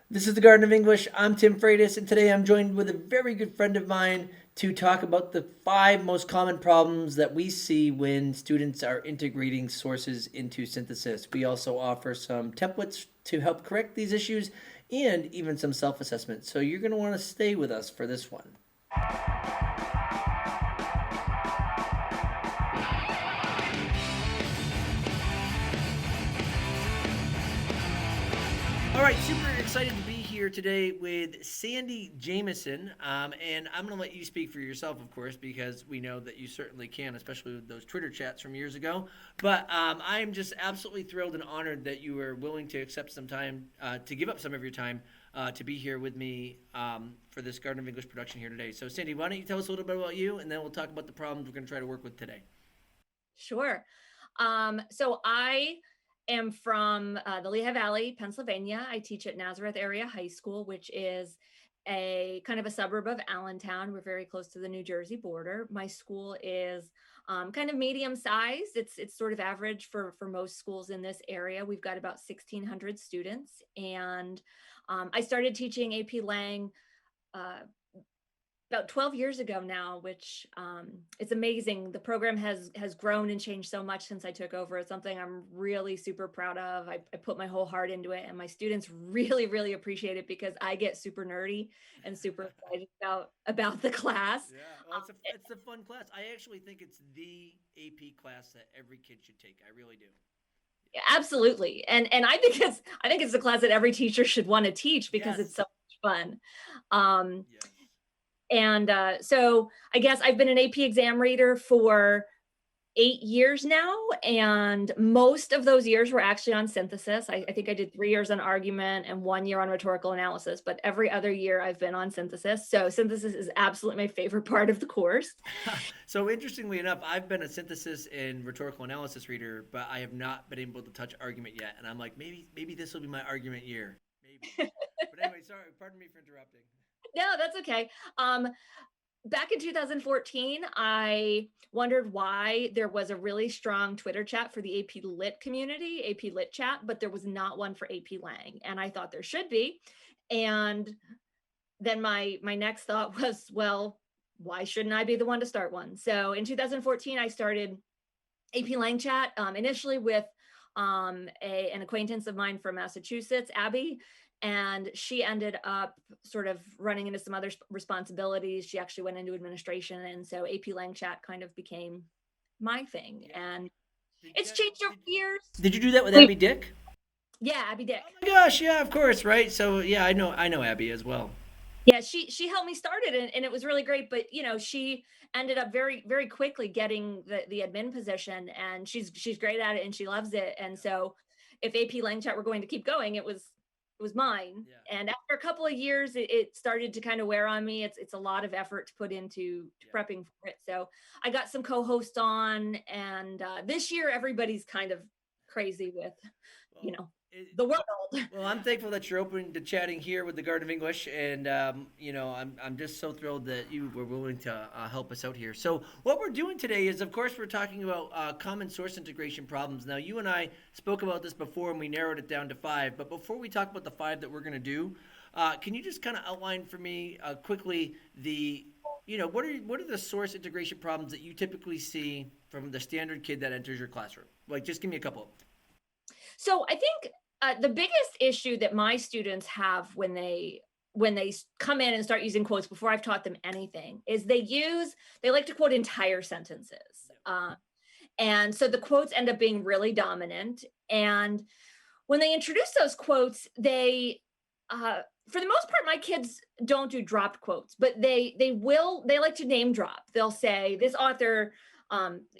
This is the Garden of English. I'm Tim Freitas, and today I'm joined with a very good friend of mine to talk about the 5 most common problems that we see when students are integrating sources into synthesis. We also offer some templates to help correct these issues and even some self assessment. So you're going to want to stay with us for this one. All right, super excited to be here today with Sandy Jameson. And I'm going to let you speak for yourself, of course, because we know that you certainly can, especially with those Twitter chats from years ago. But I'm just absolutely thrilled and honored that you were willing to accept some time, to give up some of your time to be here with me for this Garden of English production here today. So, Sandy, why don't you tell us a little bit about you, and then we'll talk about the problems we're going to try to work with today. Sure. So I am from the Lehigh Valley, Pennsylvania. I teach at Nazareth Area High School, which is a kind of a suburb of Allentown. We're very close to the New Jersey border. My school is kind of medium sized. It's sort of average for most schools in this area. We've got about 1,600 students, and I started teaching AP Lang uh, about 12 years ago now, which it's amazing. The program has grown and changed so much since I took over. It's something I'm really super proud of. I put my whole heart into it, and my students really, really appreciate it because I get super nerdy and super excited about the class. Yeah, well, it's a fun class. I actually think it's the AP class that every kid should take. I really do. Yeah, absolutely, and I think it's a class that every teacher should want to teach because it's Yes. so much fun. Um, Yes. and so I guess I've been an AP exam reader for 8 years now, and most of those years were actually on synthesis. I think I did 3 years on argument and 1 year on rhetorical analysis, but every other year I've been on synthesis. So synthesis is absolutely my favorite part of the course. So interestingly enough, I've been a synthesis and rhetorical analysis reader, but I have not been able to touch argument yet. And I'm like, maybe this will be my argument year. Maybe. But anyway, sorry. Pardon me for interrupting. No, that's okay. Back in 2014, I wondered why there was a really strong Twitter chat for the AP Lit community, AP Lit chat, but there was not one for AP Lang, and I thought there should be. And then my next thought was, well, why shouldn't I be the one to start one? So in 2014, I started AP Lang chat initially with an acquaintance of mine from Massachusetts, Abby, and she ended up sort of running into some other responsibilities. She actually went into administration, and so AP Lang chat kind of became my thing, Yeah. and Did it's you, changed over the years. did you do that with Abby Dick? Yeah, Abby Dick. Oh my gosh, yeah, of course, right? So yeah, I know Abby as well. Yeah, she helped me start it, and it was really great. But she ended up very very quickly getting the admin position, and she's great at it and she loves it. And Yeah. so, if AP Lang Chat were going to keep going, it was mine. Yeah. And after a couple of years, it started to kind of wear on me. It's a lot of effort to put into to Yeah. prepping for it. So I got some co-hosts on, and this year everybody's kind of crazy with you Well, know it, the world. Well, I'm thankful that you're open to chatting here with the Garden of English, and I'm just so thrilled that you were willing to help us out here. So, what we're doing today is, of course, we're talking about common source integration problems. Now, you and I spoke about this before, and we narrowed it down to 5. But before we talk about the 5 that we're going to do, can you just kind of outline for me quickly what are the source integration problems that you typically see from the standard kid that enters your classroom? Like, just give me a couple. So I think the biggest issue that my students have when they come in and start using quotes before I've taught them anything is they like to quote entire sentences, and so the quotes end up being really dominant. And when they introduce those quotes, for the most part, my kids don't do dropped quotes, but they like to name drop. They'll say this author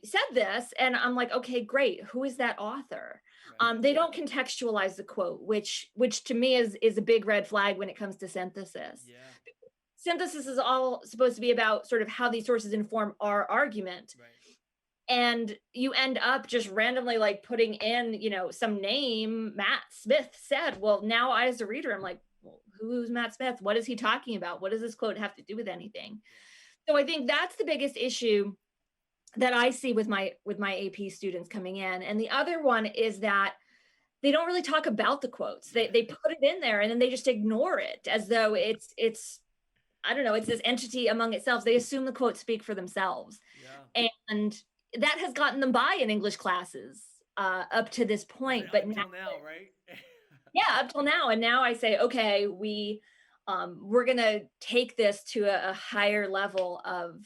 said this, and I'm like, okay, great. Who is that author? Right. They don't contextualize the quote, which to me is a big red flag when it comes to synthesis. Yeah. Synthesis is all supposed to be about sort of how these sources inform our argument, Right. and you end up just randomly like putting in some name. Matt Smith said, well, now I as a reader, I'm like, well, who's Matt Smith? What is he talking about? What does this quote have to do with anything? So I think that's the biggest issue that I see with my AP students coming in. And the other one is that they don't really talk about the quotes. They put it in there and then they just ignore it as though it's I don't know, it's this entity among itself. They assume the quotes speak for themselves. Yeah. And that has gotten them by in English classes up to this point. But now, Until now, right? yeah, up till now. And now I say, okay, we're gonna take this to a higher level of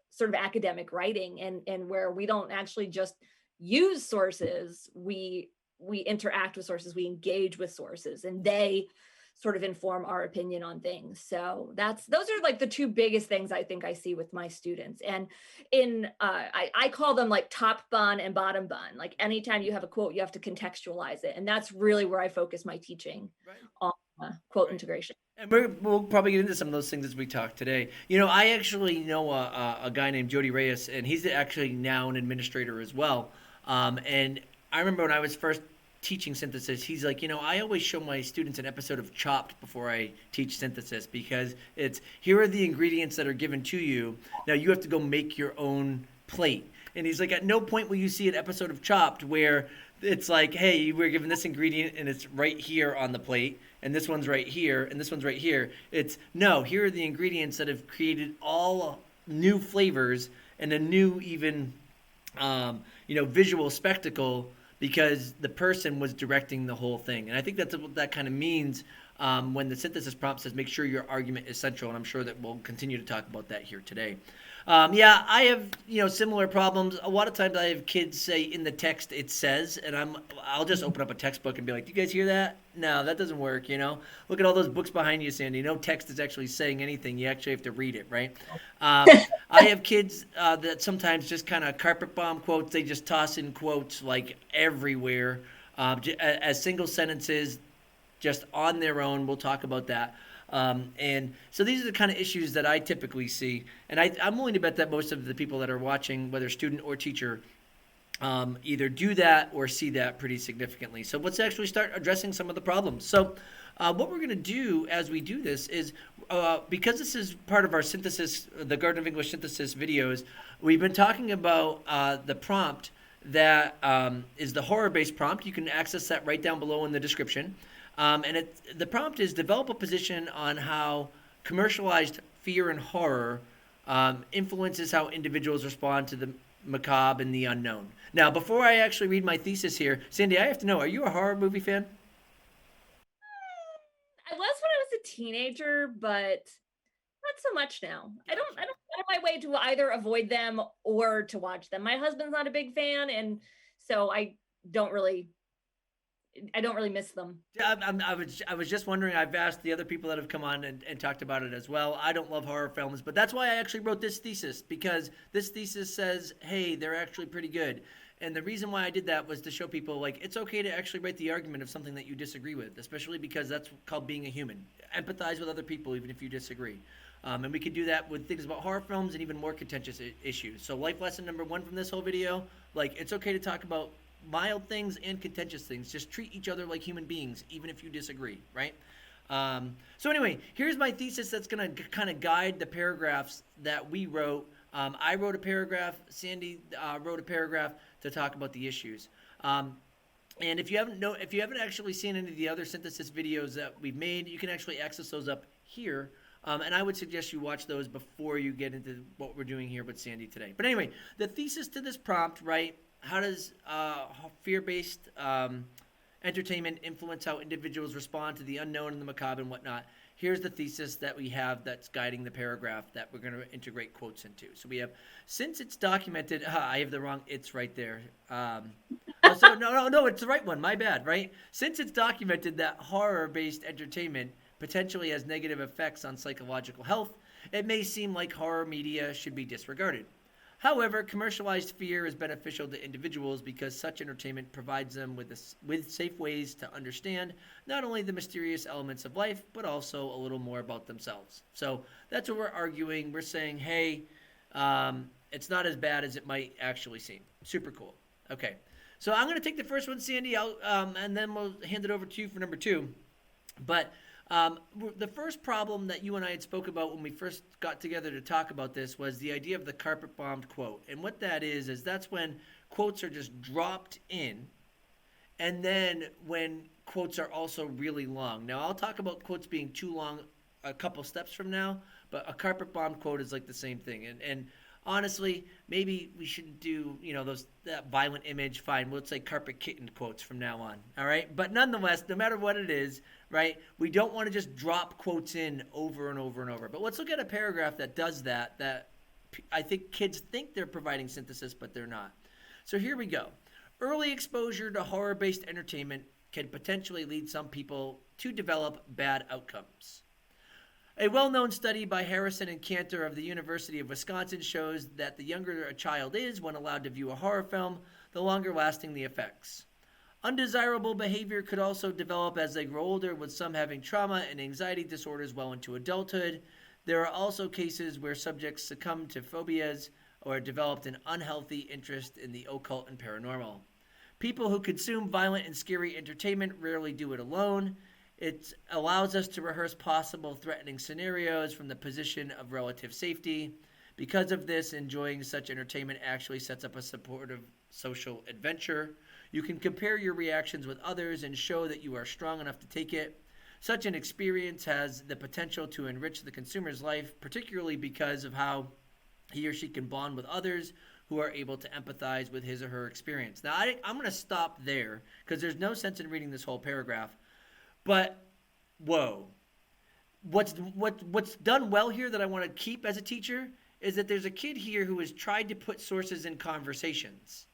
sort of academic writing, and where we don't actually just use sources, we interact with sources, we engage with sources, and they sort of inform our opinion on things. So those are like the two biggest things I think I see with my students. And I call them like top bun and bottom bun. Like anytime you have a quote, you have to contextualize it, and that's really where I focus my teaching Right. on quote Right. integration. And we'll probably get into some of those things as we talk today. I actually know a guy named Jody Reyes, and he's actually now an administrator as well. And I remember when I was first teaching synthesis, he's like, I always show my students an episode of Chopped before I teach synthesis, because it's, here are the ingredients that are given to you. Now you have to go make your own plate. And he's like, at no point will you see an episode of Chopped where it's like, hey, we're given this ingredient and it's right here on the plate, and this one's right here, and this one's right here. It's, no, here are the ingredients that have created all new flavors and a new even, visual spectacle, because the person was directing the whole thing. And I think that's what that kind of means when the synthesis prompt says, make sure your argument is central. And I'm sure that we'll continue to talk about that here today. I have, similar problems. A lot of times I have kids say in the text it says, and I'll just open up a textbook and be like, do you guys hear that? No, that doesn't work, Look at all those books behind you, Sandy. No text is actually saying anything. You actually have to read it, right? I have kids that sometimes just kind of carpet bomb quotes. They just toss in quotes like everywhere as single sentences, just on their own. We'll talk about that. And so these are the kind of issues that I typically see. And I'm willing to bet that most of the people that are watching, whether student or teacher, either do that or see that pretty significantly. So let's actually start addressing some of the problems. So what we're going to do as we do this is, because this is part of our synthesis, the Garden of English synthesis videos, we've been talking about the prompt that is the horror-based prompt. You can access that right down below in the description. And the prompt is, develop a position on how commercialized fear and horror influences how individuals respond to the macabre and the unknown. Now, before I actually read my thesis here, Sandy, I have to know, are you a horror movie fan? I was when I was a teenager, but not so much now. I don't go out of my way to either avoid them or to watch them. My husband's not a big fan, and so I don't really miss them. I was just wondering. I've asked the other people that have come on and talked about it as well. I don't love horror films, but that's why I actually wrote this thesis, because this thesis says, hey, they're actually pretty good. And the reason why I did that was to show people, like, it's okay to actually write the argument of something that you disagree with, especially because that's called being a human. Empathize with other people even if you disagree. And we can do that with things about horror films and even more contentious issues. So life lesson number one from this whole video, like, it's okay to talk about mild things and contentious things. Just treat each other like human beings, even if you disagree, right? So anyway, here's my thesis that's going to kind of guide the paragraphs that we wrote. I wrote a paragraph. Sandy wrote a paragraph to talk about the issues. And if you haven't actually seen any of the other synthesis videos that we've made, you can actually access those up here. And I would suggest you watch those before you get into what we're doing here with Sandy today. But anyway, the thesis to this prompt, right? How does fear-based entertainment influence how individuals respond to the unknown and the macabre and whatnot? Here's the thesis that we have that's guiding the paragraph that we're going to integrate quotes into. So we have, since it's documented, I have the wrong, it's right there. No, it's the right one. My bad, right? Since it's documented that horror-based entertainment potentially has negative effects on psychological health, it may seem like horror media should be disregarded. However, commercialized fear is beneficial to individuals because such entertainment provides them with safe ways to understand not only the mysterious elements of life, but also a little more about themselves. So that's what we're arguing. We're saying, hey, it's not as bad as it might actually seem. Super cool. Okay, so I'm going to take the first one, Sandy, and then we'll hand it over to you for number two. But the first problem that you and I had spoke about when we first got together to talk about this was the idea of the carpet bombed quote. And what that is that's when quotes are just dropped in and then when quotes are also really long. Now, I'll talk about quotes being too long a couple steps from now, but a carpet bomb quote is like the same thing. And honestly, maybe we shouldn't do, that violent image. Fine, we'll say carpet kitten quotes from now on. All right, but nonetheless, no matter what it is, right? We don't want to just drop quotes in over and over and over. But let's look at a paragraph that does that. That I think kids think they're providing synthesis, but they're not. So here we go. Early exposure to horror-based entertainment can potentially lead some people to develop bad outcomes. A well-known study by Harrison and Cantor of the University of Wisconsin shows that the younger a child is when allowed to view a horror film, the longer lasting the effects. Undesirable behavior could also develop as they grow older, with some having trauma and anxiety disorders well into adulthood. There are also cases where subjects succumb to phobias or developed an unhealthy interest in the occult and paranormal. People who consume violent and scary entertainment rarely do it alone. It allows us to rehearse possible threatening scenarios from the position of relative safety. Because of this, enjoying such entertainment actually sets up a supportive social adventure. You can compare your reactions with others and show that you are strong enough to take it. Such an experience has the potential to enrich the consumer's life, particularly because of how he or she can bond with others who are able to empathize with his or her experience. Now, I'm going to stop there because there's no sense in reading this whole paragraph. But, whoa. What's done well here that I want to keep as a teacher is that there's a kid here who has tried to put sources in conversations.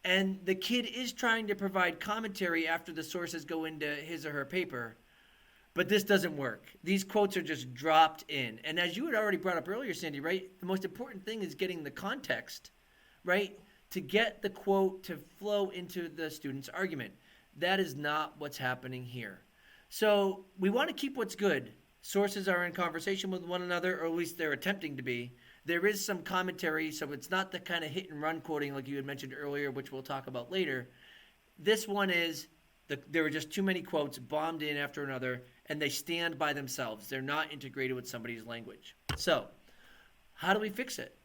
And the kid is trying to provide commentary after the sources go into his or her paper. But this doesn't work. These quotes are just dropped in. And as you had already brought up earlier, Sandy, right? The most important thing is getting the context, right? To get the quote to flow into the student's argument. That is not what's happening here. So we want to keep what's good. Sources are in conversation with one another, or at least they're attempting to be. There is some commentary, so it's not the kind of hit and run quoting like you had mentioned earlier, which we'll talk about later. This one is, there were just too many quotes bombed in after another, and they stand by themselves. They're not integrated with somebody's language. So how do we fix it?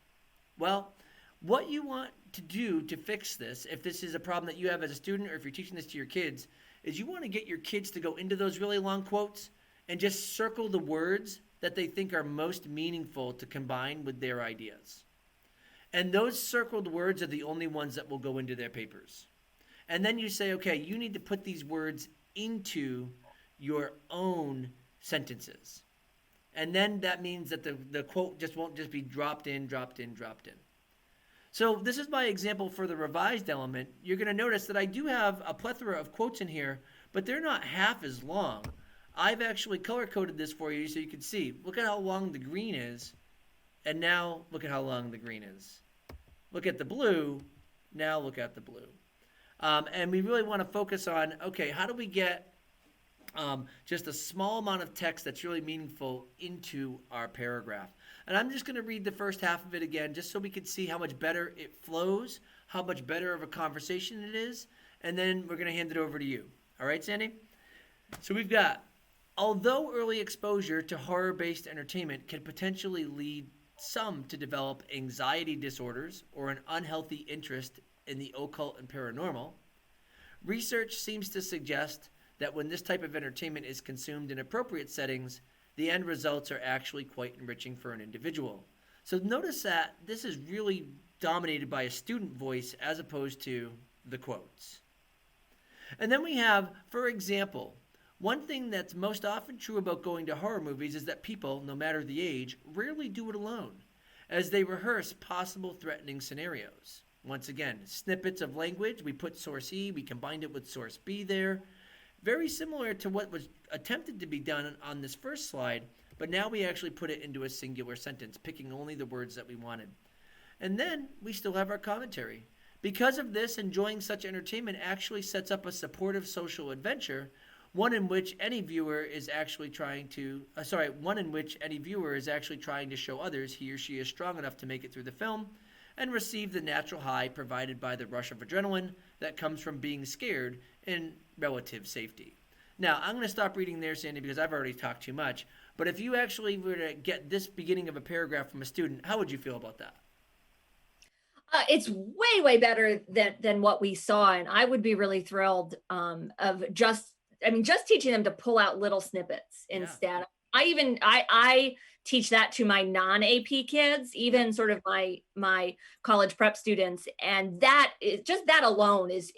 Well, what you want to do to fix this, if this is a problem that you have as a student or if you're teaching this to your kids, is you want to get your kids to go into those really long quotes and just circle the words that they think are most meaningful to combine with their ideas. And those circled words are the only ones that will go into their papers. And then you say, okay, you need to put these words into your own sentences. And then that means that the quote just won't just be dropped in. So this is my example for the revised element. You're going to notice that I do have a plethora of quotes in here, but they're not half as long. I've actually color-coded this for you so you can see. Look at how long the green is, and now look at how long the green is. Look at the blue, now look at the blue. And we really want to focus on, okay, how do we get just a small amount of text that's really meaningful into our paragraph? And I'm just going to read the first half of it again just so we can see how much better it flows, how much better of a conversation it is, and then we're going to hand it over to you. All right, Sandy? So we've got, although early exposure to horror-based entertainment can potentially lead some to develop anxiety disorders or an unhealthy interest in the occult and paranormal, research seems to suggest that when this type of entertainment is consumed in appropriate settings, the end results are actually quite enriching for an individual. So notice that this is really dominated by a student voice as opposed to the quotes. And then we have, for example, one thing that's most often true about going to horror movies is that people, no matter the age, rarely do it alone, as they rehearse possible threatening scenarios. Once again, snippets of language, we put source E, we combined it with source B there. Very similar to what was attempted to be done on this first slide, but now we actually put it into a singular sentence, picking only the words that we wanted. And then we still have our commentary. Because of this, enjoying such entertainment actually sets up a supportive social adventure, one in which any viewer is actually trying to show others he or she is strong enough to make it through the film and receive the natural high provided by the rush of adrenaline that comes from being scared in relative safety. Now, I'm going to stop reading there, Sandy, because I've already talked too much. But if you actually were to get this beginning of a paragraph from a student, how would you feel about that? It's way, way better than what we saw. And I would be really thrilled of just teaching them to pull out little snippets instead. I teach that to my non-AP kids, even sort of my college prep students. And that is just, that alone is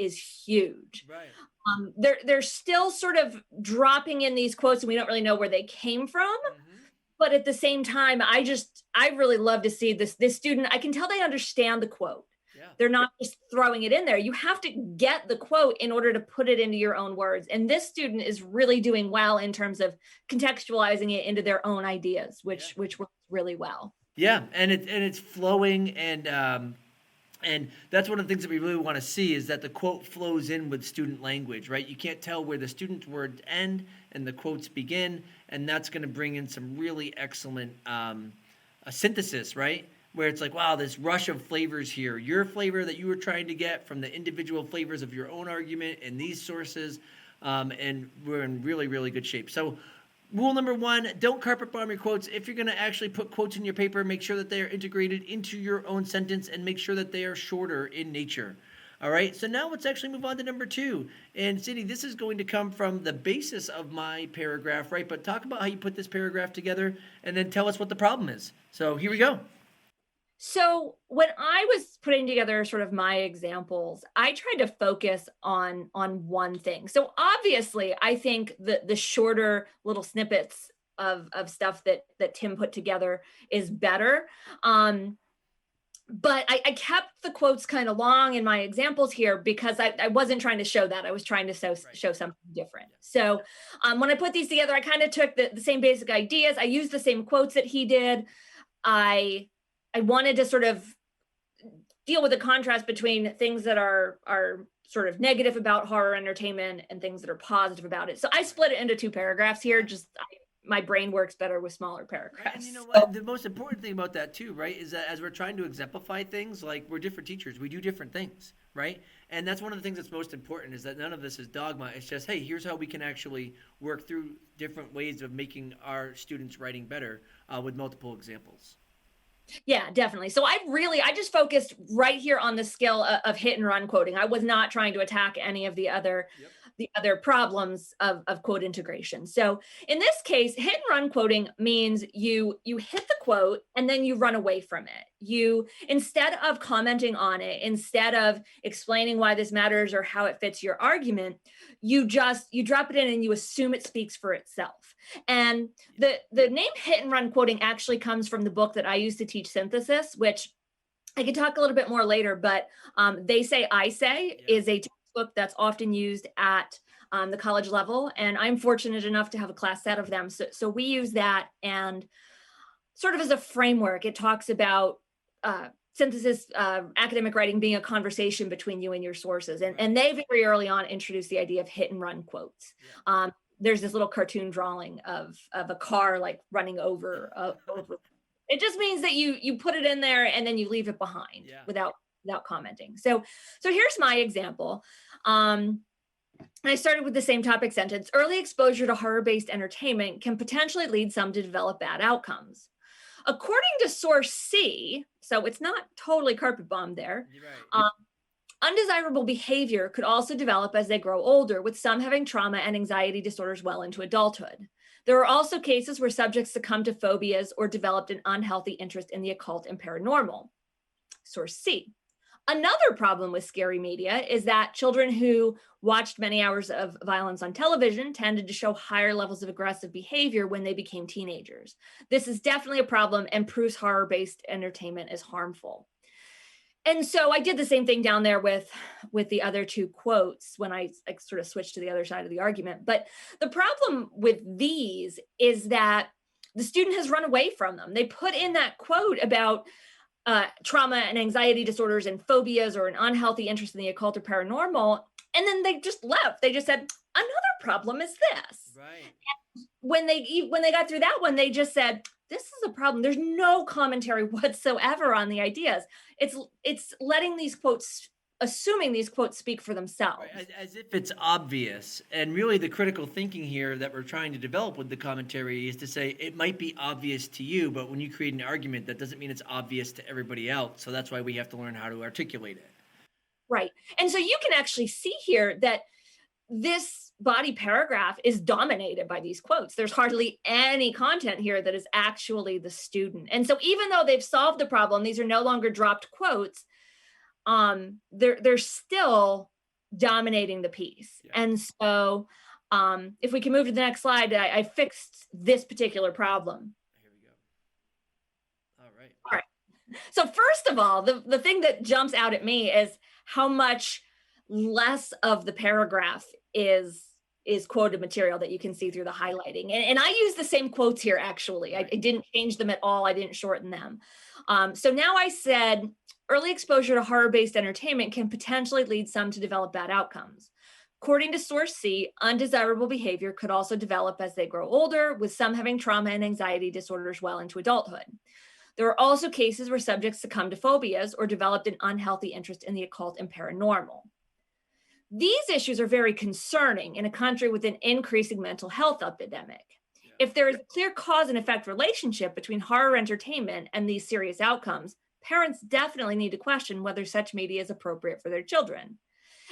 huge. Right. They're still sort of dropping in these quotes and we don't really know where they came from. Mm-hmm. But at the same time, I really love to see this student. I can tell they understand the quote. Yeah. They're not just throwing it in there. You have to get the quote in order to put it into your own words. And this student is really doing well in terms of contextualizing it into their own ideas, which works really well. Yeah, and it's flowing, and that's one of the things that we really want to see is that the quote flows in with student language, right? You can't tell where the student's words end and the quotes begin, and that's going to bring in some really excellent synthesis, right? Where it's like, wow, this rush of flavors here. Your flavor that you were trying to get from the individual flavors of your own argument and these sources, and we're in really, really good shape. So rule number 1, don't carpet bomb your quotes. If you're going to actually put quotes in your paper, make sure that they are integrated into your own sentence and make sure that they are shorter in nature. All right, so now let's actually move on to number 2. And Cindy, this is going to come from the basis of my paragraph, right? But talk about how you put this paragraph together and then tell us what the problem is. So here we go. So when I was putting together sort of my examples, I tried to focus on one thing. So obviously, I think the shorter little snippets of stuff that Tim put together is better. But I kept the quotes kind of long in my examples here because I wasn't trying to show that. I was trying to show something different. So when I put these together, I kind of took the same basic ideas. I used the same quotes that he did. I wanted to sort of deal with the contrast between things that are sort of negative about horror entertainment and things that are positive about it. So I split it into 2 paragraphs here. My brain works better with smaller paragraphs. And you know what? The most important thing about that too, right, is that as we're trying to exemplify things, like we're different teachers, we do different things, right? And that's one of the things that's most important is that none of this is dogma. It's just, hey, here's how we can actually work through different ways of making our students' writing better with multiple examples. Yeah, definitely. So I just focused right here on the skill of hit and run quoting. I was not trying to attack any of the other problems of quote integration. So in this case, hit and run quoting means you hit the quote and then you run away from it. You, instead of commenting on it, instead of explaining why this matters or how it fits your argument, you drop it in and you assume it speaks for itself. And the name hit and run quoting actually comes from the book that I used to teach synthesis, which I could talk a little bit more later, but They Say, I Say is a textbook that's often used at the college level. And I'm fortunate enough to have a class set of them. So we use that, and sort of as a framework, it talks about synthesis, academic writing being a conversation between you and your sources. And they very early on introduced the idea of hit and run quotes. There's this little cartoon drawing of a car like running over. It just means that you put it in there and then you leave it behind without commenting. So here's my example. And I started with the same topic sentence. Early exposure to horror-based entertainment can potentially lead some to develop bad outcomes. According to source C, so it's not totally carpet bombed there, right. Undesirable behavior could also develop as they grow older, with some having trauma and anxiety disorders well into adulthood. There are also cases where subjects succumbed to phobias or developed an unhealthy interest in the occult and paranormal. Source C. Another problem with scary media is that children who watched many hours of violence on television tended to show higher levels of aggressive behavior when they became teenagers. This is definitely a problem and proves horror-based entertainment is harmful. And so I did the same thing down there with the other 2 quotes when I sort of switched to the other side of the argument. But the problem with these is that the student has run away from them. They put in that quote about trauma and anxiety disorders and phobias or an unhealthy interest in the occult or paranormal, and then they just left. They just said, another problem is this. Right. And when they got through that one, they just said, this is a problem. There's no commentary whatsoever on the ideas. It's letting these quotes assuming these quotes speak for themselves. Right, as if it's obvious. And really, the critical thinking here that we're trying to develop with the commentary is to say it might be obvious to you, but when you create an argument, that doesn't mean it's obvious to everybody else. So that's why we have to learn how to articulate it. Right. And so you can actually see here that this body paragraph is dominated by these quotes. There's hardly any content here that is actually the student. And so even though they've solved the problem, these are no longer dropped quotes, they're still dominating the piece. Yeah. And so if we can move to the next slide, I fixed this particular problem. Here we go. All right. So first of all, the thing that jumps out at me is how much less of the paragraph is quoted material that you can see through the highlighting. And I use the same quotes here, actually. I didn't change them at all. I didn't shorten them. So now I said, early exposure to horror-based entertainment can potentially lead some to develop bad outcomes. According to source C, undesirable behavior could also develop as they grow older, with some having trauma and anxiety disorders well into adulthood. There are also cases where subjects succumbed to phobias or developed an unhealthy interest in the occult and paranormal. These issues are very concerning in a country with an increasing mental health epidemic. Yeah. If there is a clear cause and effect relationship between horror entertainment and these serious outcomes, parents definitely need to question whether such media is appropriate for their children.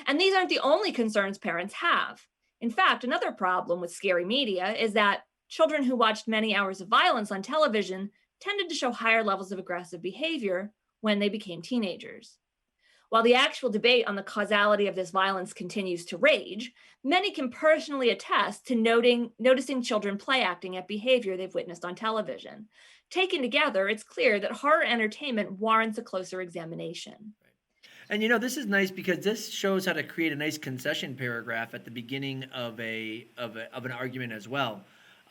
And these aren't the only concerns parents have. In fact, another problem with scary media is that children who watched many hours of violence on television tended to show higher levels of aggressive behavior when they became teenagers. While the actual debate on the causality of this violence continues to rage, many can personally attest to noticing children play acting at behavior they've witnessed on television. Taken together, it's clear that horror entertainment warrants a closer examination. Right. And you know, this is nice because this shows how to create a nice concession paragraph at the beginning of an argument as well.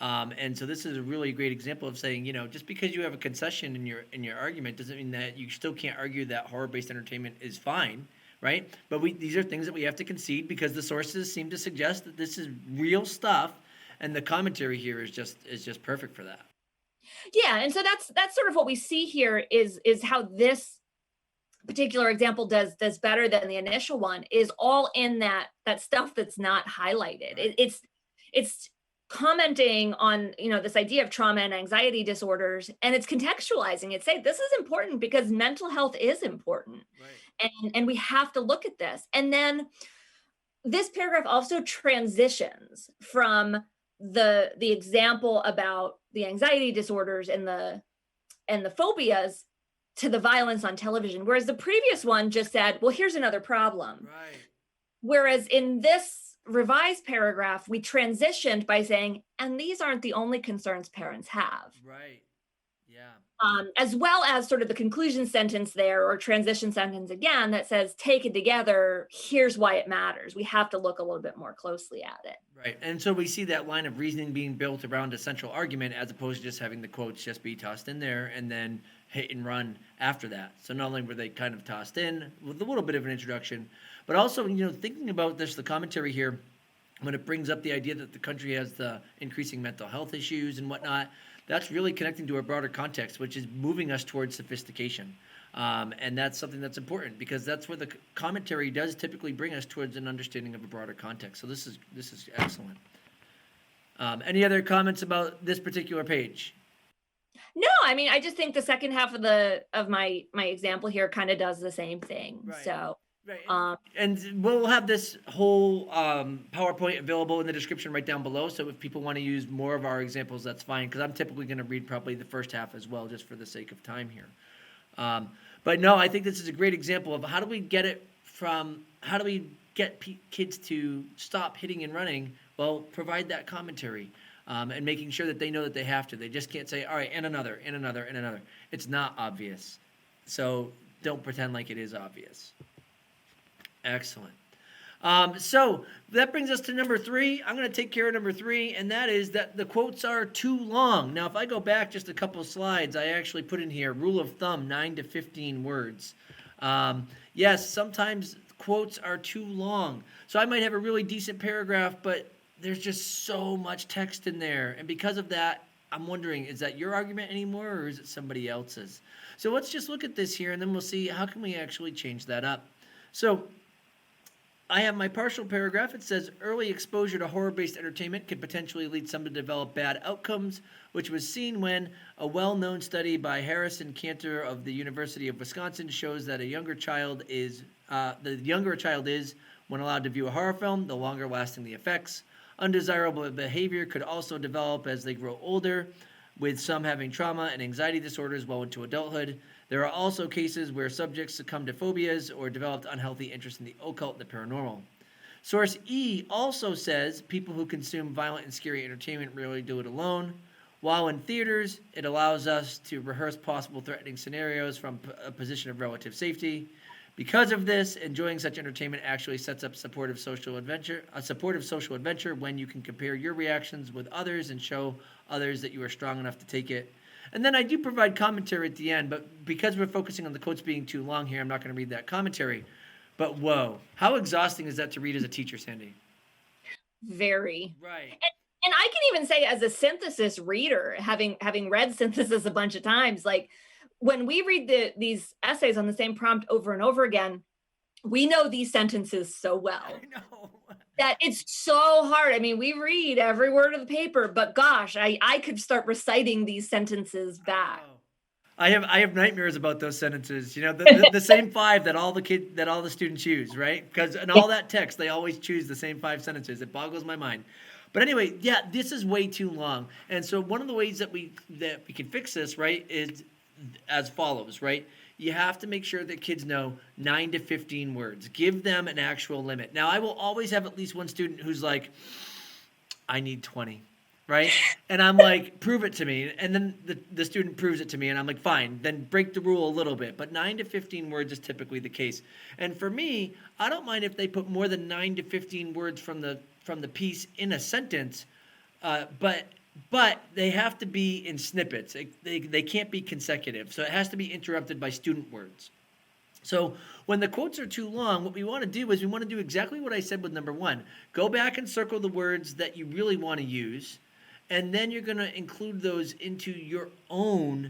And so this is a really great example of saying, you know, just because you have a concession in your argument doesn't mean that you still can't argue that horror-based entertainment is fine, right? But these are things that we have to concede because the sources seem to suggest that this is real stuff, and the commentary here is just perfect for that. Yeah, and so that's sort of what we see here is how this particular example does better than the initial one is all in that stuff that's not highlighted. Right. It's commenting on, you know, this idea of trauma and anxiety disorders, and it's contextualizing it. Say this is important because mental health is important. Right. And we have to look at this. And then this paragraph also transitions from the example about the anxiety disorders and the phobias to the violence on television, whereas the previous one just said, well, here's another problem. Right. Whereas in this revised paragraph, we transitioned by saying, and these aren't the only concerns parents have. Right. Yeah. As well as sort of the conclusion sentence there, or transition sentence again, that says, taken together, here's why it matters. We have to look a little bit more closely at it. Right. And so we see that line of reasoning being built around a central argument as opposed to just having the quotes just be tossed in there and then hit and run after that. So not only were they kind of tossed in with a little bit of an introduction, but also, you know, thinking about this, the commentary here, when it brings up the idea that the country has the increasing mental health issues and whatnot, that's really connecting to a broader context, which is moving us towards sophistication. And that's something that's important because that's where the commentary does typically bring us towards an understanding of a broader context. So this is excellent. Any other comments about this particular page? No, I mean, I just think the second half of my example here kind of does the same thing. Right. So. Right. And we'll have this whole PowerPoint available in the description right down below. So if people want to use more of our examples, that's fine. Because I'm typically going to read probably the first half as well, just for the sake of time here. But no, I think this is a great example of how do we get kids to stop hitting and running? Well, provide that commentary and making sure that they know that they have to. They just can't say, all right, and another, and another, and another. It's not obvious. So don't pretend like it is obvious. Excellent. So that brings us to number 3. I'm going to take care of number 3, and that is that the quotes are too long. Now, if I go back just a couple of slides, I actually put in here, rule of thumb, 9 to 15 words. Yes, sometimes quotes are too long. So I might have a really decent paragraph, but there's just so much text in there. And because of that, I'm wondering, is that your argument anymore, or is it somebody else's? So let's just look at this here, and then we'll see how can we actually change that up. So I have my partial paragraph. It says early exposure to horror-based entertainment could potentially lead some to develop bad outcomes, which was seen when a well-known study by Harrison Cantor of the University of Wisconsin shows that the younger a child is, when allowed to view a horror film, the longer lasting the effects. Undesirable behavior could also develop as they grow older, with some having trauma and anxiety disorders well into adulthood. There are also cases where subjects succumb to phobias or developed unhealthy interest in the occult and the paranormal. Source E also says people who consume violent and scary entertainment rarely do it alone. While in theaters, it allows us to rehearse possible threatening scenarios from a position of relative safety. Because of this, enjoying such entertainment actually sets up a supportive social adventure when you can compare your reactions with others and show others that you are strong enough to take it. And then I do provide commentary at the end, but because we're focusing on the quotes being too long here, I'm not going to read that commentary. But whoa, how exhausting is that to read as a teacher, Sandy? Very. Right. And I can even say, as a synthesis reader, having read synthesis a bunch of times, like when we read these essays on the same prompt over and over again, we know these sentences so well. I know. That it's so hard. I mean, we read every word of the paper, but gosh, I could start reciting these sentences back. I have nightmares about those sentences. You know, the same 5 that all the students use, right? Because in all that text, they always choose the same 5 sentences. It boggles my mind. But anyway, yeah, this is way too long. And so one of the ways that we can fix this, right, is as follows, right? You have to make sure that kids know 9 to 15 words. Give them an actual limit. Now, I will always have at least one student who's like, I need 20, right? And I'm like, prove it to me. And then the student proves it to me, and I'm like, fine, then break the rule a little bit. But 9 to 15 words is typically the case. And for me, I don't mind if they put more than 9 to 15 words from the piece in a sentence, but they have to be in snippets. They can't be consecutive. So it has to be interrupted by student words. So when the quotes are too long, what we want to do is we want to do exactly what I said with number 1. Go back and circle the words that you really want to use, and then you're going to include those into your own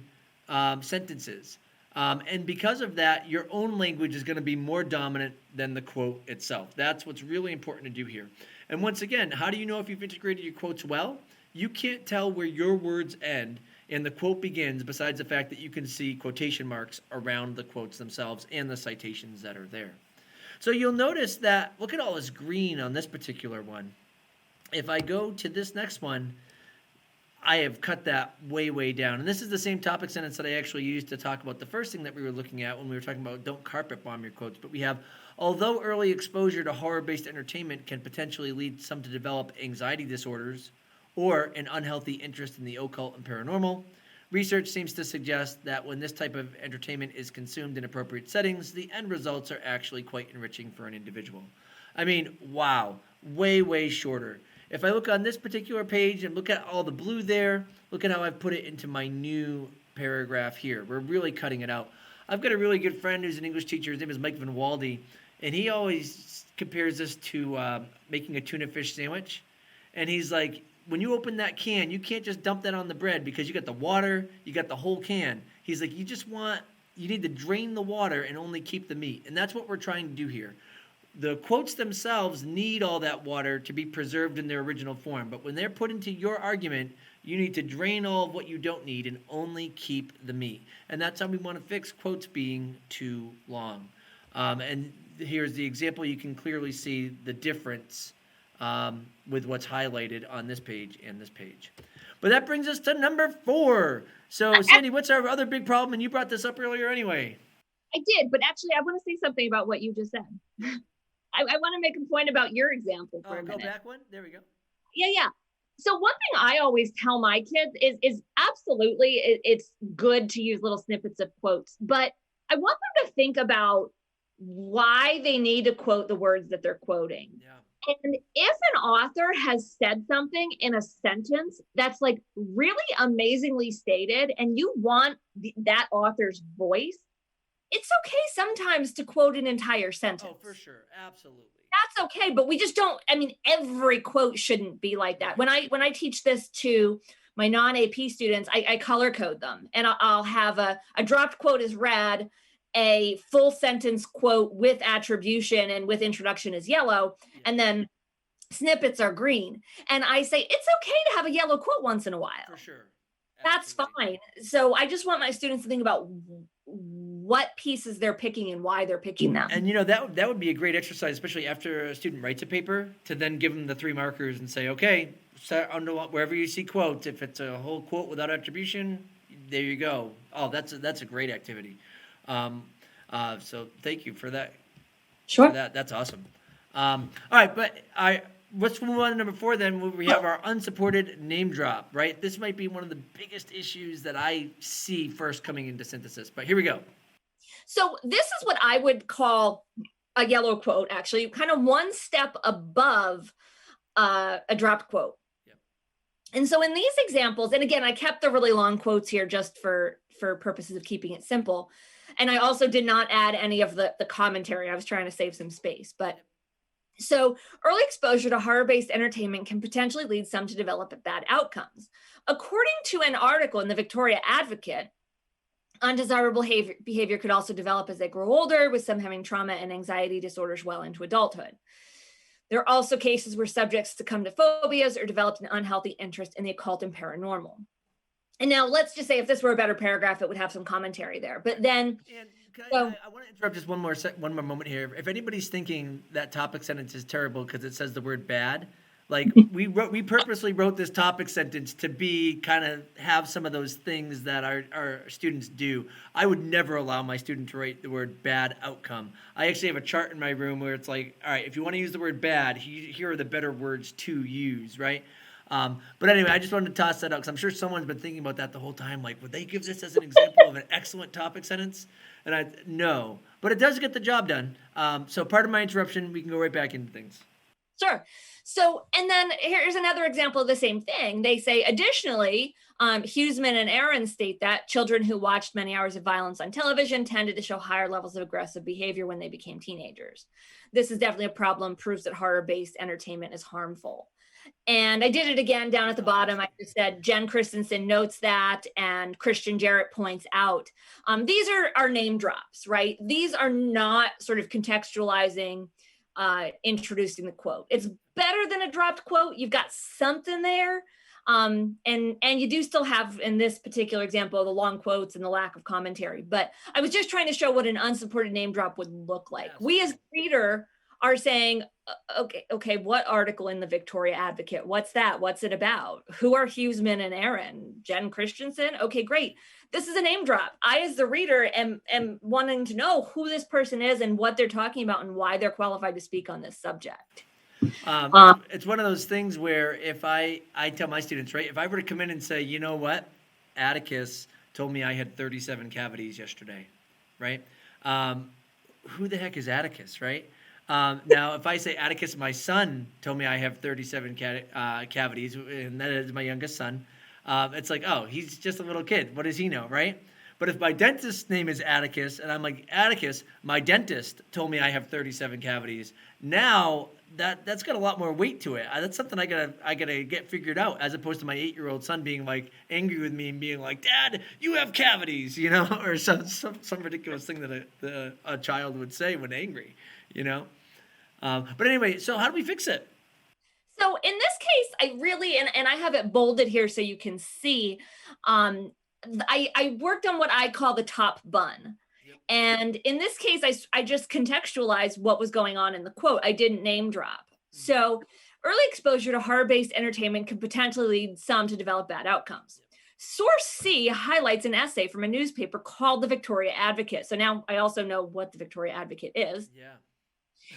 sentences. And because of that, your own language is going to be more dominant than the quote itself. That's what's really important to do here. And once again, how do you know if you've integrated your quotes well? You can't tell where your words end and the quote begins, besides the fact that you can see quotation marks around the quotes themselves and the citations that are there. So you'll notice that, look at all this green on this particular one. If I go to this next one, I have cut that way, way down. And this is the same topic sentence that I actually used to talk about the first thing that we were looking at when we were talking about don't carpet bomb your quotes. But we have, although early exposure to horror-based entertainment can potentially lead some to develop anxiety disorders or an unhealthy interest in the occult and paranormal, research seems to suggest that when this type of entertainment is consumed in appropriate settings, the end results are actually quite enriching for an individual. I mean, wow, way, way shorter. If I look on this particular page and look at all the blue there, look at how I've put it into my new paragraph here. We're really cutting it out. I've got a really good friend who's an English teacher. His name is Mike Van Walde, and he always compares this to making a tuna fish sandwich. And he's like, when you open that can, you can't just dump that on the bread because you got the water, you got the whole can. He's like, you need to drain the water and only keep the meat. And that's what we're trying to do here. The quotes themselves need all that water to be preserved in their original form. But when they're put into your argument, you need to drain all of what you don't need and only keep the meat. And that's how we want to fix quotes being too long. And here's the example. You can clearly see the difference with what's highlighted on this page and this page. But that brings us to number 4. So, Sandy, what's our other big problem? And you brought this up earlier anyway. I did, but actually I want to say something about what you just said. I want to make a point about your example for a minute. Go back one? There we go. Yeah. So one thing I always tell my kids is absolutely it's good to use little snippets of quotes, but I want them to think about why they need to quote the words that they're quoting. Yeah. And if an author has said something in a sentence that's like really amazingly stated and you want that author's voice, it's okay sometimes to quote an entire sentence. Oh, for sure. Absolutely. That's okay. But we just don't, I mean, every quote shouldn't be like that. When I teach this to my non-AP students, I color code them and I'll have a dropped quote is red a full sentence quote with attribution and with introduction is yellow, and then snippets are green. And I say, it's okay to have a yellow quote once in a while. For sure. That's Absolutely. fine. So I just want my students to think about what pieces they're picking and why they're picking them. And that would be a great exercise, especially after a student writes a paper, to then give them the 3 markers and say, okay, start under wherever you see quotes. If it's a whole quote without attribution, there you go. Oh, that's a great activity. So thank you for that. Sure. That's awesome. All right, but let's move on to number 4 then, where we have our unsupported name drop, right? This might be one of the biggest issues that I see first coming into synthesis, but here we go. So this is what I would call a yellow quote, actually, kind of one step above a dropped quote. Yep. And so in these examples, and again, I kept the really long quotes here just for purposes of keeping it simple. And I also did not add any of the commentary. I was trying to save some space, but so early exposure to horror-based entertainment can potentially lead some to develop bad outcomes. According to an article in the Victoria Advocate, undesirable behavior could also develop as they grow older, with some having trauma and anxiety disorders well into adulthood. There are also cases where subjects succumb to phobias or developed an unhealthy interest in the occult and paranormal. And now let's just say if this were a better paragraph, it would have some commentary there. But then... I want to interrupt just one more moment here. If anybody's thinking that topic sentence is terrible because it says the word bad, like we purposely wrote this topic sentence to be kind of have some of those things that our students do. I would never allow my student to write the word bad outcome. I actually have a chart in my room where it's like, all right, if you want to use the word bad, here are the better words to use, right? But anyway, I just wanted to toss that out because I'm sure someone's been thinking about that the whole time. Like, would they give this as an example of an excellent topic sentence? And no, but it does get the job done. So part of my interruption, we can go right back into things. Sure. So, and then here's another example of the same thing. They say, additionally, Huseman and Aaron state that children who watched many hours of violence on television tended to show higher levels of aggressive behavior when they became teenagers. This is definitely a problem, proves that horror-based entertainment is harmful. And I did it again down at the bottom. I just said Jen Christensen notes that, and Christian Jarrett points out. These are name drops, right? These are not sort of contextualizing, introducing the quote. It's better than a dropped quote. You've got something there. And you do still have, in this particular example, the long quotes and the lack of commentary. But I was just trying to show what an unsupported name drop would look like. We as reader are saying, okay, what article in the Victoria Advocate? What's that? What's it about? Who are Huseman and Aaron? Jen Christensen? Okay, great. This is a name drop. I, as the reader, am wanting to know who this person is and what they're talking about and why they're qualified to speak on this subject. It's one of those things where if I tell my students, right, if I were to come in and say, you know what, Atticus told me I had 37 cavities yesterday, right? Who the heck is Atticus, right? Now, if I say Atticus, my son told me I have 37 cavities, and that is my youngest son, it's like, oh, he's just a little kid. What does he know, right? But if my dentist's name is Atticus, and I'm like, Atticus, my dentist told me I have 37 cavities, now that's got a lot more weight to it. That's something I gotta get figured out, as opposed to my 8-year-old son being like angry with me and being like, Dad, you have cavities, or some ridiculous thing that a child would say when angry, But anyway, so how do we fix it? So in this case, I really, and I have it bolded here so you can see, I worked on what I call the top bun. Yep. And in this case, I just contextualized what was going on in the quote. I didn't name drop. Mm-hmm. So early exposure to horror-based entertainment could potentially lead some to develop bad outcomes. Yep. Source C highlights an essay from a newspaper called the Victoria Advocate. So now I also know what the Victoria Advocate is. Yeah.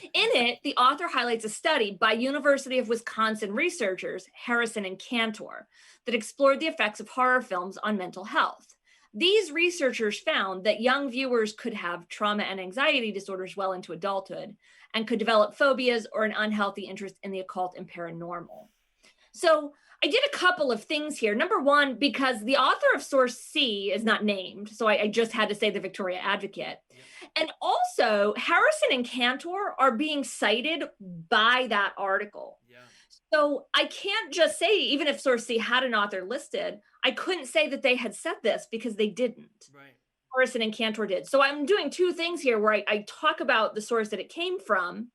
In it, the author highlights a study by University of Wisconsin researchers, Harrison and Cantor, that explored the effects of horror films on mental health. These researchers found that young viewers could have trauma and anxiety disorders well into adulthood and could develop phobias or an unhealthy interest in the occult and paranormal. So I did a couple of things here. Number one, because the author of Source C is not named, so I just had to say the Victoria Advocate. Yep. And also, Harrison and Cantor are being cited by that article. Yeah. So I can't just say, even if Source C had an author listed, I couldn't say that they had said this because they didn't. Right. Morrison and Cantor did. So I'm doing two things here where I talk about the source that it came from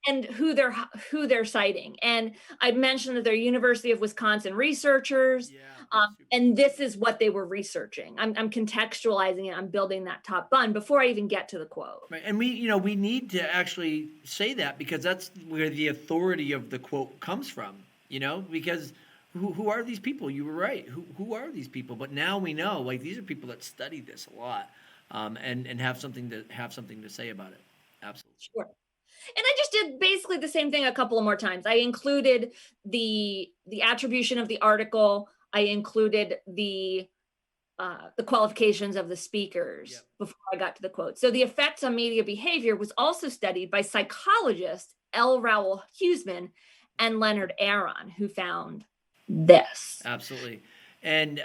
and who they're citing. And I mentioned that they're University of Wisconsin researchers, and this is what they were researching. I'm contextualizing it. I'm building that top bun before I even get to the quote. Right, and we need to actually say that because that's where the authority of the quote comes from. Because who are these people? You were right. Who are these people? But now we know, like, these are people that study this a lot, and have something to say about it. Absolutely. Sure. And I just did basically the same thing a couple of more times. I included the attribution of the article. I included the qualifications of the speakers before I got to the quote. So the effects on media behavior was also studied by psychologists L. Raoul Huseman and Leonard Aron, who found this. Absolutely. And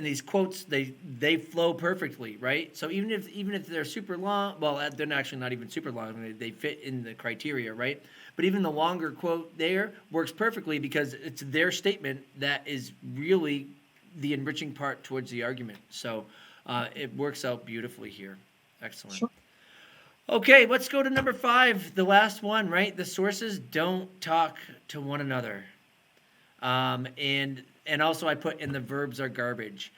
these quotes, they flow perfectly, right? So even if they're super long, well, they're actually not even super long. They fit in the criteria, right? But even the longer quote there works perfectly because it's their statement that is really the enriching part towards the argument. So it works out beautifully here. Excellent. Sure. Okay, let's go to number 5, the last one, right? The sources don't talk to one another. And also I put in the verbs are garbage.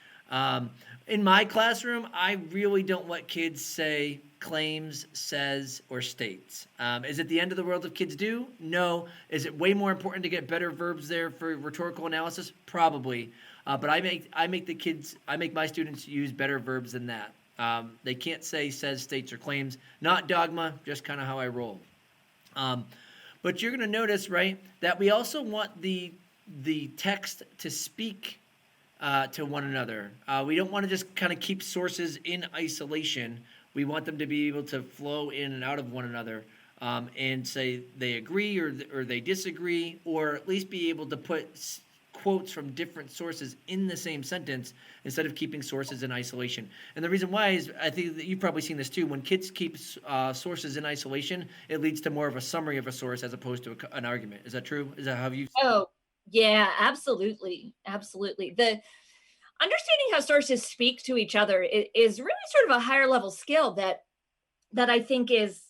In my classroom, I really don't let kids say claims, says, or states. Is it the end of the world if kids do? No. Is it way more important to get better verbs there for rhetorical analysis? Probably. But I make my students use better verbs than that. They can't say, says, states, or claims. Not dogma, just kind of how I roll. But you're going to notice, right, that we also want the text to speak to one another. We don't want to just kind of keep sources in isolation. We want them to be able to flow in and out of one another and say they agree or they disagree, or at least be able to put quotes from different sources in the same sentence instead of keeping sources in isolation. And the reason why is, I think that you've probably seen this too, when kids keep sources in isolation, it leads to more of a summary of a source as opposed to an argument. Is that true? Is that how you? Oh, yeah, absolutely. Absolutely. The understanding how sources speak to each other is really sort of a higher level skill that I think is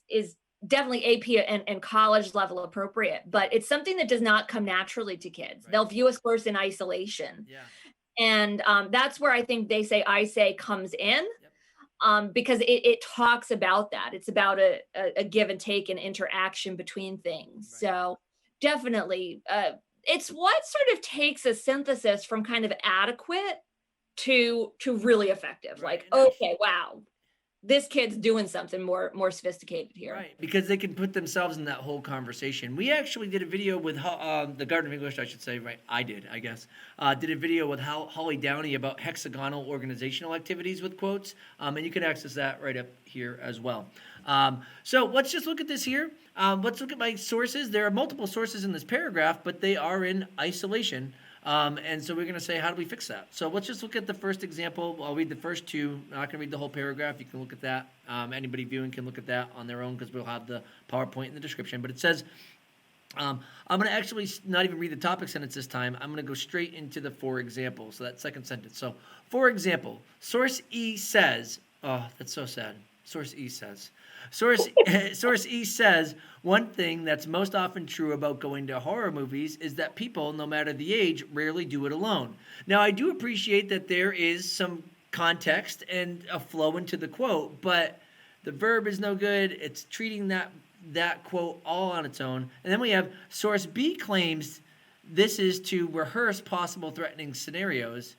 definitely AP and college level appropriate, but it's something that does not come naturally to kids. Right. They'll view a source in isolation. Yeah. And that's where I think they say, I say comes in. Yep. Because it talks about that. It's about a give and take and interaction between things. Right. So definitely, it's what sort of takes a synthesis from kind of adequate to really effective. Right. Like, okay, wow, this kid's doing something more sophisticated here. Right, because they can put themselves in that whole conversation. We actually did a video with the Garden of English, I should say, right? I did, I guess. Did a video with Holly Downey about hexagonal organizational activities with quotes, and you can access that right up here as well. So let's just look at this here. Let's look at my sources. There are multiple sources in this paragraph, but they are in isolation. And so we're going to say, how do we fix that? So let's just look at the first example. I'll read the first two. I'm not going to read the whole paragraph. You can look at that. Anybody viewing can look at that on their own because we'll have the PowerPoint in the description. But it says, I'm going to actually not even read the topic sentence this time. I'm going to go straight into the for example. So that second sentence. So, for example, source E says, oh, that's so sad. Source E says. Source E says, one thing that's most often true about going to horror movies is that people, no matter the age, rarely do it alone. Now, I do appreciate that there is some context and a flow into the quote, but the verb is no good. It's treating that quote all on its own. And then we have source B claims this is to rehearse possible threatening scenarios.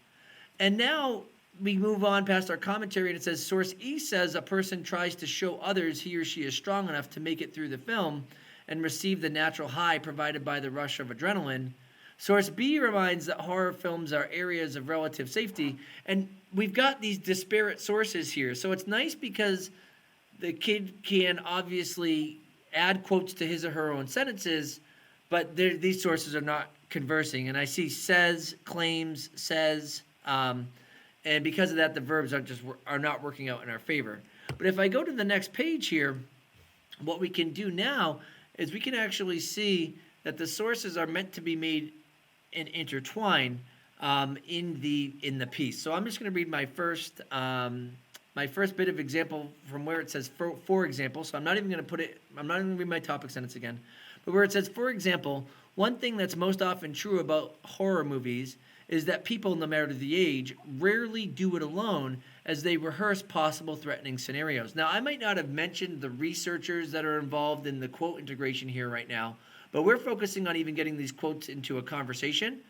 And now we move on past our commentary and it says source E says a person tries to show others he or she is strong enough to make it through the film and receive the natural high provided by the rush of adrenaline. Source B reminds that horror films are areas of relative safety. And we've got these disparate sources here. So it's nice because the kid can obviously add quotes to his or her own sentences, but these sources are not conversing. And I see says, claims, says, and because of that, the verbs are not working out in our favor. But if I go to the next page here, what we can do now is we can actually see that the sources are meant to be made and intertwine. in the piece. So I'm just going to read my first bit of example from where it says for example. So I'm not even going to read my topic sentence again, but where it says, for example, one thing that's most often true about horror movies is that people, no matter the age, rarely do it alone as they rehearse possible threatening scenarios. Now, I might not have mentioned the researchers that are involved in the quote integration here right now, but we're focusing on even getting these quotes into a conversation.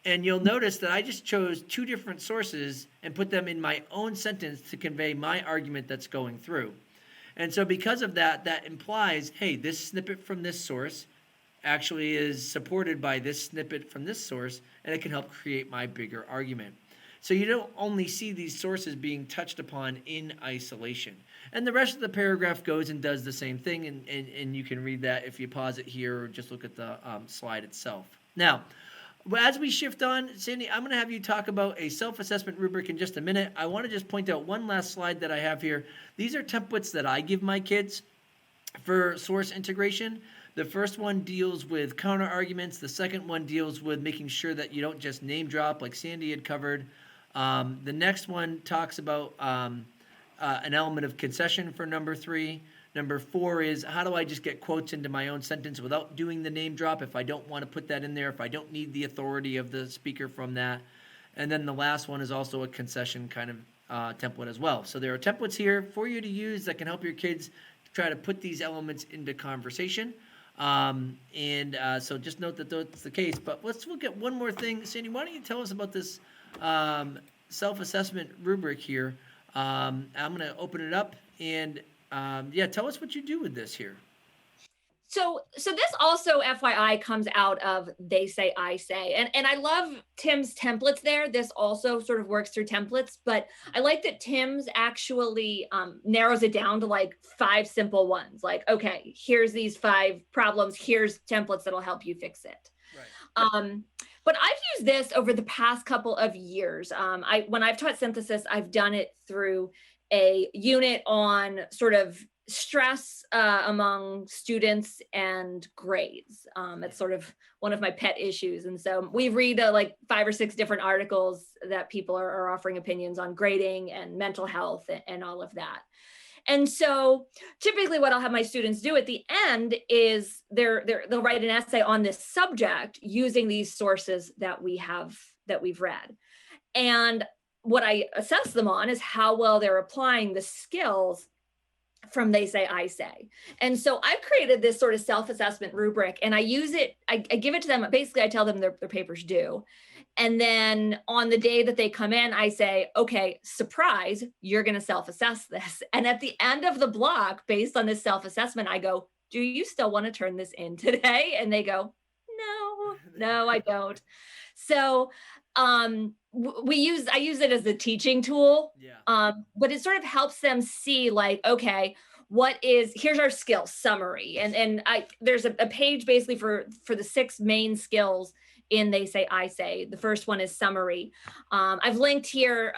And you'll notice that I just chose two different sources and put them in my own sentence to convey my argument that's going through. And so because of that, that implies, hey, this snippet from this source actually is supported by this snippet from this source, and it can help create my bigger argument. So you don't only see these sources being touched upon in isolation. And the rest of the paragraph goes and does the same thing, and you can read that if you pause it here or just look at the slide itself. Now, as we shift on, Sandy, I'm going to have you talk about a self-assessment rubric in just a minute. I want to just point out one last slide that I have here. These are templates that I give my kids for source integration. The first one deals with counter arguments. The second one deals with making sure that you don't just name drop like Sandy had covered. The next one talks about an element of concession for number 3. Number 4 is how do I just get quotes into my own sentence without doing the name drop if I don't want to put that in there, if I don't need the authority of the speaker from that. And then the last one is also a concession kind of template as well. So there are templates here for you to use that can help your kids try to put these elements into conversation. So just note that that's the case. But let's look at one more thing. Sandy, why don't you tell us about this self-assessment rubric here? I'm going to open it up and tell us what you do with this here. So this also, FYI, comes out of They Say, I Say. And I love Tim's templates there. This also sort of works through templates, but I like that Tim's actually narrows it down to like 5 simple ones. Like, okay, here's these 5 problems. Here's templates that'll help you fix it. Right. But I've used this over the past couple of years. When I've taught synthesis, I've done it through a unit on sort of stress among students and grades. It's sort of one of my pet issues. And so we read like 5 or 6 different articles that people are offering opinions on grading and mental health and all of that. And so typically what I'll have my students do at the end is they'll write an essay on this subject using these sources that we've read. And what I assess them on is how well they're applying the skills from They Say, I Say. And so I've created this sort of self-assessment rubric, and I use it, I give it to them. Basically, I tell them their paper's due. And then on the day that they come in, I say, okay, surprise, you're going to self-assess this. And at the end of the block, based on this self-assessment, I go, do you still want to turn this in today? And they go, no, I don't. So I use it as a teaching tool, but it sort of helps them see like, okay, here's our skill summary. And there's a page basically for the 6 main skills in They Say, I Say. The first one is summary. I've linked here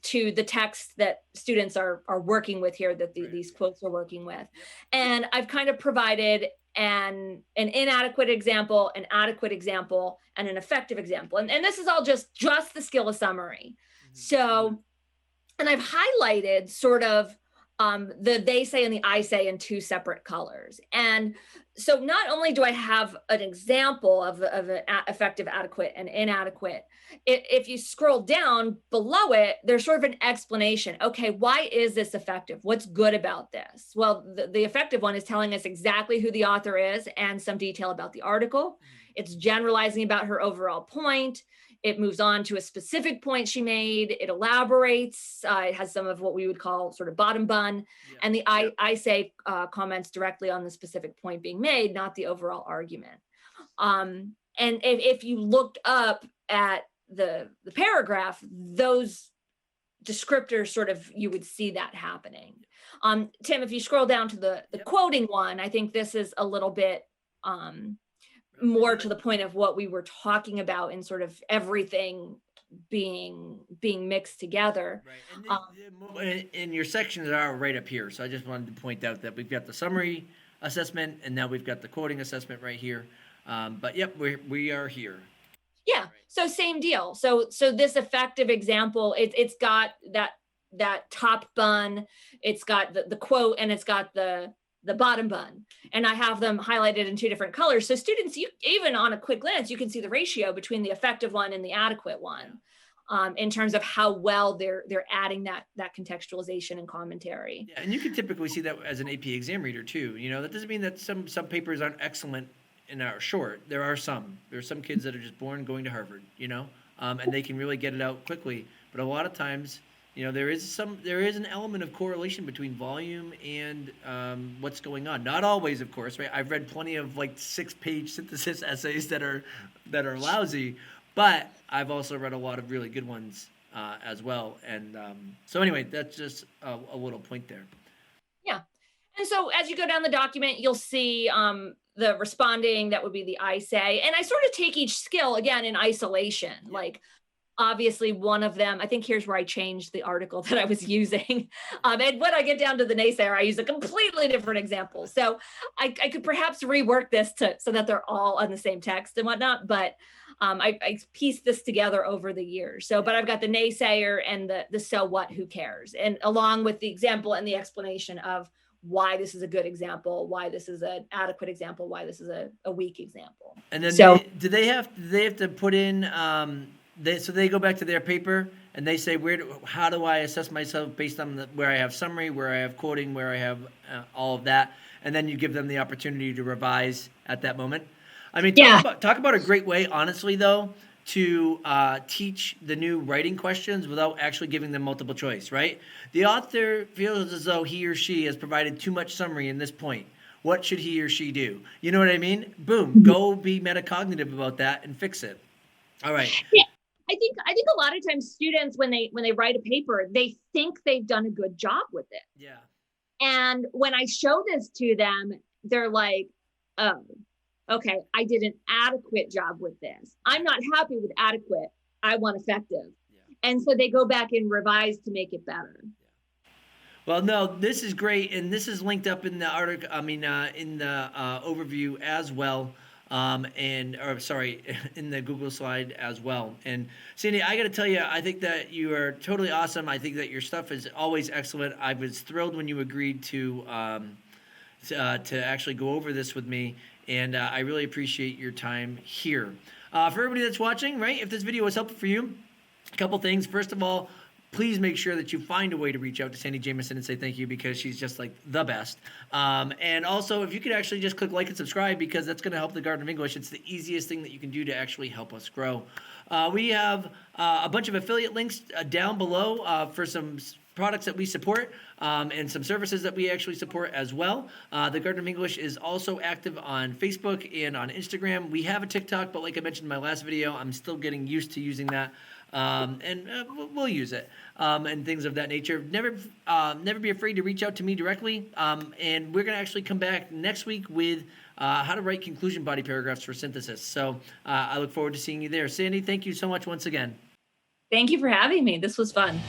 to the text that students are working with here, that these quotes are working with. And I've kind of provided an inadequate example, an adequate example, and an effective example. And this is all just the skill of summary. So, and I've highlighted sort of the They Say and the I Say in 2 separate colors. And so not only do I have an example of an effective, adequate, and inadequate, if you scroll down below it, there's sort of an explanation. Okay, why is this effective? What's good about this? Well, the effective one is telling us exactly who the author is and some detail about the article. It's generalizing about her overall point. It moves on to a specific point she made. It elaborates. It has some of what we would call sort of bottom bun. Yeah. And the I Say comments directly on the specific point being made, not the overall argument. And if you looked up at the paragraph, those descriptors sort of, you would see that happening. Tim, if you scroll down to the quoting one, I think this is a little bit more to the point of what we were talking about in sort of everything being mixed together. Right. And your sections are right up here. So I just wanted to point out that we've got the summary assessment and now we've got the quoting assessment right here. But yep, we are here. Yeah. So same deal. So this effective example, it's got that top bun, it's got the quote, and it's got the bottom bun, and I have them highlighted in 2 different colors. So students, you even on a quick glance, you can see the ratio between the effective one and the adequate one, in terms of how well they're adding that contextualization and commentary. Yeah, and you can typically see that as an AP exam reader too. That doesn't mean that some papers aren't excellent and are short. There are some. There are some kids that are just born going to Harvard, and they can really get it out quickly. But a lot of times, there is an element of correlation between volume and what's going on. Not always, of course, right? I've read plenty of 6-page synthesis essays that are lousy, but I've also read a lot of really good ones as well. And so anyway, that's just a little point there. Yeah. And so as you go down the document, you'll see the responding, that would be the I say. And I sort of take each skill again in isolation. Like, obviously one of them, I think here's where I changed the article that I was using. And when I get down to the naysayer, I use a completely different example. So I could perhaps rework this so that they're all on the same text and whatnot. But I pieced this together over the years. So, but I've got the naysayer and the so what, who cares? And along with the example and the explanation of why this is a good example, why this is an adequate example, why this is a weak example. And then do they have to put in, so they go back to their paper and they say, how do I assess myself based on where I have summary, where I have quoting, where I have all of that, and then you give them the opportunity to revise at that moment. I mean, talk about a great way, honestly, though, to teach the new writing questions without actually giving them multiple choice, right? The author feels as though he or she has provided too much summary in this point. What should he or she do? You know what I mean? Boom, go be metacognitive about that and fix it. All right. Yeah. I think a lot of times students, when they write a paper, they think they've done a good job with it. Yeah. And when I show this to them, they're like, oh, okay, I did an adequate job with this. I'm not happy with adequate. I want effective. Yeah. And so they go back and revise to make it better. Well, no, this is great, and this is linked up in the article. I mean, in the overview as well, in the Google slide as well. And Sandy, I got to tell you, I think that you are totally awesome. I think that your stuff is always excellent. I was thrilled when you agreed to actually go over this with me, and I really appreciate your time here. For everybody that's watching, right? If this video was helpful for you, a couple things. First of all, please make sure that you find a way to reach out to Sandy Jameson and say thank you, because she's just like the best. And also, if you could actually just click like and subscribe, because that's going to help the Garden of English. It's the easiest thing that you can do to actually help us grow. We have a bunch of affiliate links down below for some products that we support and some services that we actually support as well. The Garden of English is also active on Facebook and on Instagram. We have a TikTok, but like I mentioned in my last video, I'm still getting used to using that. And we'll use it, and things of that nature. Never be afraid to reach out to me directly. And we're going to actually come back next week with how to write conclusion body paragraphs for synthesis. So I look forward to seeing you there. Sandy, thank you so much once again. Thank you for having me. This was fun.